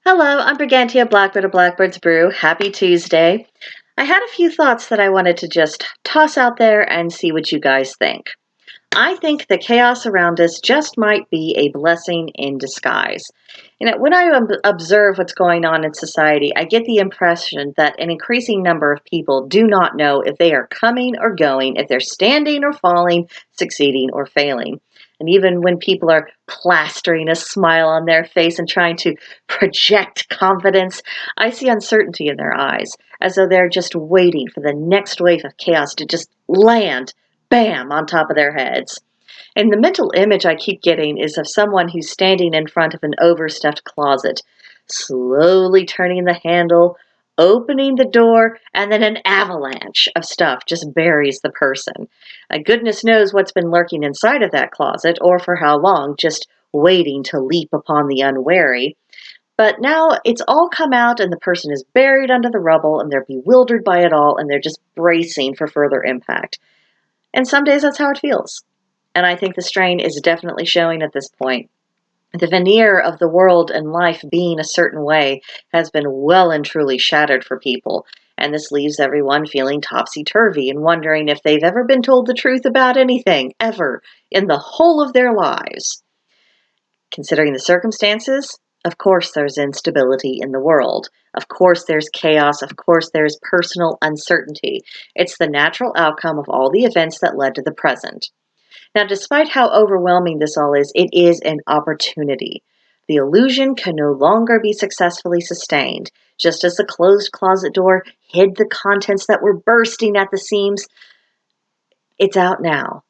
Hello, I'm Brigantia Blackbird of Blackbird's Brew. Happy Tuesday. I had a few thoughts that I wanted to just toss out there and see what you guys think. I think the chaos around us just might be a blessing in disguise. When I observe what's going on in society, I get the impression that an increasing number of people do not know if they are coming or going, if they're standing or falling, succeeding or failing. And even when people are plastering a smile on their face and trying to project confidence, I see uncertainty in their eyes, as though they're just waiting for the next wave of chaos to just land bam, on top of their heads. And the mental image I keep getting is of someone who's standing in front of an overstuffed closet, slowly turning the handle, opening the door, and then an avalanche of stuff just buries the person. Goodness knows what's been lurking inside of that closet, or for how long, just waiting to leap upon the unwary. But now it's all come out, and the person is buried under the rubble, and they're bewildered by it all, and they're just bracing for further impact. And some days that's how it feels. And I think the strain is definitely showing at this point. The veneer of the world and life being a certain way has been well and truly shattered for people. And this leaves everyone feeling topsy turvy and wondering if they've ever been told the truth about anything, ever, in the whole of their lives. Considering the circumstances, of course there's instability in the world. Of course there's chaos. Of course there's personal uncertainty. It's the natural outcome of all the events that led to the present. Now, despite how overwhelming this all is, it is an opportunity. The illusion can no longer be successfully sustained. Just as the closed closet door hid the contents that were bursting at the seams, it's out now.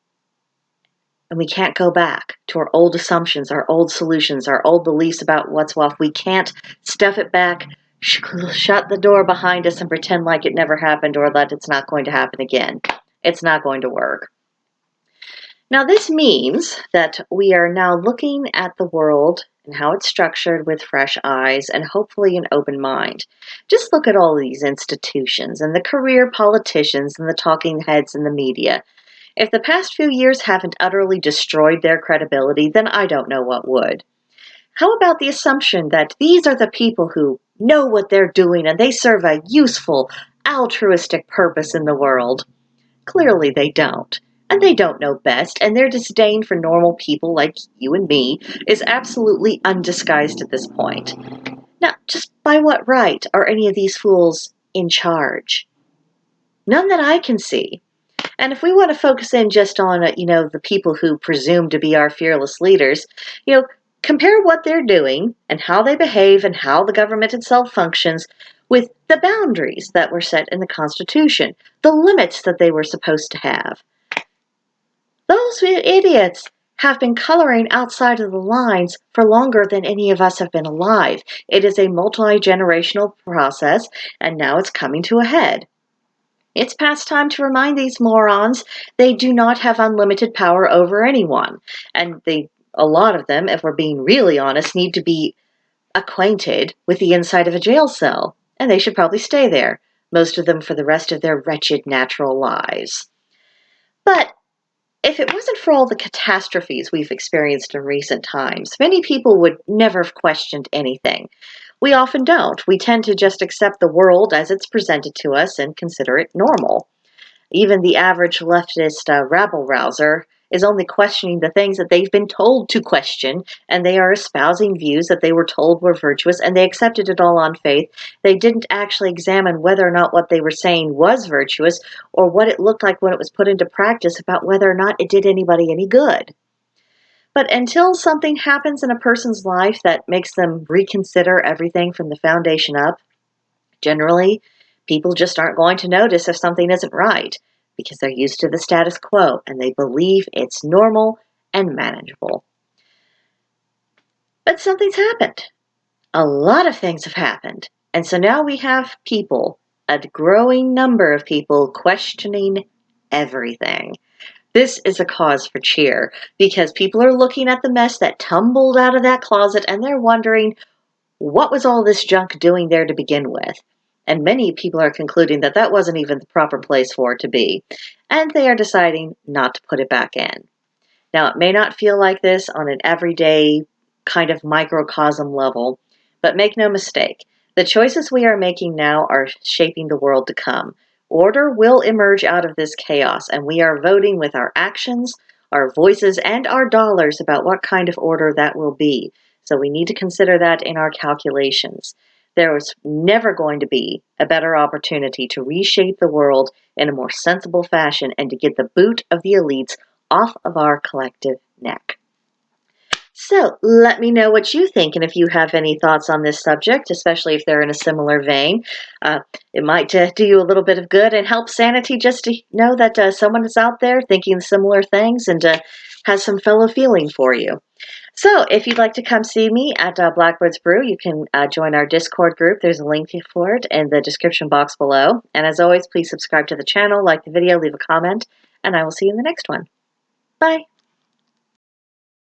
And we can't go back to our old assumptions, our old solutions, our old beliefs about what's what. We can't stuff it back, shut the door behind us, and pretend like it never happened or that it's not going to happen again. It's not going to work. Now, this means that we are now looking at the world and how it's structured with fresh eyes and hopefully an open mind. Just look at all these institutions and the career politicians and the talking heads in the media. If the past few years haven't utterly destroyed their credibility, then I don't know what would. How about the assumption that these are the people who know what they're doing and they serve a useful, altruistic purpose in the world? Clearly they don't. And they don't know best, and their disdain for normal people like you and me is absolutely undisguised at this point. Now, just by what right are any of these fools in charge? None that I can see. And if we want to focus in just on, the people who presume to be our fearless leaders, compare what they're doing and how they behave and how the government itself functions with the boundaries that were set in the Constitution, the limits that they were supposed to have. Those idiots have been coloring outside of the lines for longer than any of us have been alive. It is a multi-generational process, and now it's coming to a head. It's past time to remind these morons they do not have unlimited power over anyone. And a lot of them, if we're being really honest, need to be acquainted with the inside of a jail cell. And they should probably stay there, most of them for the rest of their wretched natural lives. But if it wasn't for all the catastrophes we've experienced in recent times, many people would never have questioned anything. We often don't. We tend to just accept the world as it's presented to us and consider it normal. Even the average leftist rabble-rouser is only questioning the things that they've been told to question, and they are espousing views that they were told were virtuous, and they accepted it all on faith. They didn't actually examine whether or not what they were saying was virtuous, or what it looked like when it was put into practice, about whether or not it did anybody any good. But until something happens in a person's life that makes them reconsider everything from the foundation up, generally, people just aren't going to notice if something isn't right because they're used to the status quo and they believe it's normal and manageable. But something's happened. A lot of things have happened. And so now we have people, a growing number of people, questioning everything. This is a cause for cheer because people are looking at the mess that tumbled out of that closet and they're wondering, what was all this junk doing there to begin with? And many people are concluding that that wasn't even the proper place for it to be, and they are deciding not to put it back in. Now, it may not feel like this on an everyday kind of microcosm level, But make no mistake, the choices we are making now are shaping the world to come. Order will emerge out of this chaos, and we are voting with our actions, our voices, and our dollars about what kind of order that will be. So we need to consider that in our calculations. There was never going to be a better opportunity to reshape the world in a more sensible fashion and to get the boot of the elites off of our collective neck. So let me know what you think, and if you have any thoughts on this subject, especially if they're in a similar vein. It might do you a little bit of good and help sanity just to know that someone is out there thinking similar things and has some fellow feeling for you. So if you'd like to come see me at Blackbird's Brew, you can join our Discord group. There's a link for it in the description box below. And as always, please subscribe to the channel, like the video, leave a comment, and I will see you in the next one. Bye.